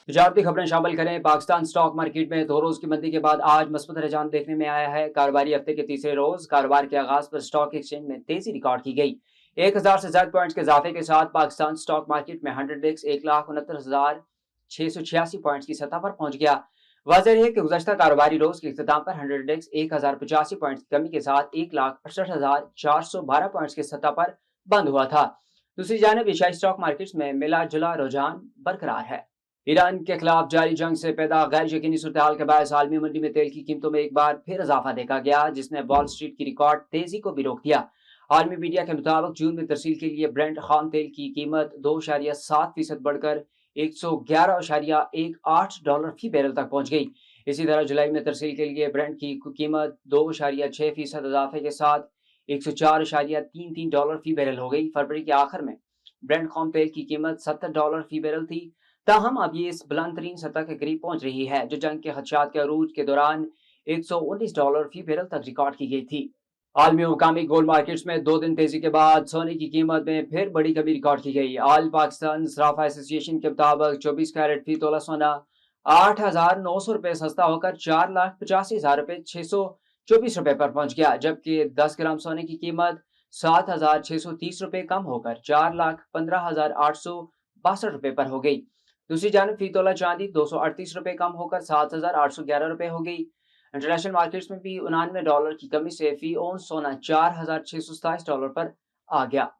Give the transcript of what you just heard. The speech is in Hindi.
तजारती खबरें शामिल करें। पाकिस्तान स्टॉक मार्केट में 2 रोज की मंदी के बाद आज मस्बत रुझान देखने में आया है। कारोबारी हफ्ते के तीसरे रोज कारोबार के आगाज पर स्टॉक एक्सचेंज में तेजी रिकॉर्ड की गई। 1000 से ज्यादा पॉइंट्स के इजाफे के साथ पाकिस्तान स्टॉक मार्केट में 100 1,69,686 पॉइंट्स की सतह पर पहुंच गया। वाज़ेह है कि गुज़श्ता कारोबारी रोज के इख्तिताम पर 1,1085 पॉइंट्स की कमी के साथ 1,68,412 पॉइंट्स की सतह पर बंद हुआ था। दूसरी जानब एशियाई स्टॉक मार्केट में मिला जुला रुझान बरकरार है। ईरान के खिलाफ जारी जंग से पैदा गैर यकीनी सूरत के बायस आलमी मंडी में तेल की कीमतों में एक बार फिर इजाफा देखा गया, जिसने वॉल स्ट्रीट की रिकॉर्ड तेजी को भी रोक दिया। आलमी मीडिया के मुताबिक जून में तरसील के लिए ब्रेंट खाम तेल की कीमत 2.7% बढ़कर $111.18 फी बैरल तक पहुंच गई। इसी तरह जुलाई में तरसील के लिए ब्रेंट की कीमत 2.6% इजाफे के साथ $104.33 फी बैरल हो गई। फरवरी के आखिर में ब्रेंट खाम तेल की कीमत $70 फी बैरल थी। ताहम अब ये इस बुलंद तरीन सतह के करीब पहुंच रही है, जो जंग के खदशात के अरूज के दौरान $119 फी बैरल तक रिकॉर्ड की गई थी। आलमी और मुकामी गोल्ड मार्केट्स में 2 दिन तेजी के बाद सोने की कीमत में फिर बड़ी कमी रिकॉर्ड की गई। ऑल पाकिस्तान सराफा एसोसिएशन के मुताबिक 24 कैरेट फी तोला सोना 8,900 रुपए सस्ता होकर 4,85,624 रुपए पर पहुंच गया, जबकि 10 ग्राम सोने की कीमत 7,630 रुपए कम होकर 4,15,862 पर हो गई। दूसरी जानब फी तोला चांदी 238 रुपए कम होकर 7,811 रुपए हो गई। इंटरनेशनल मार्केट्स में भी $99 की कमी से फी औंस सोना $4,627 पर आ गया।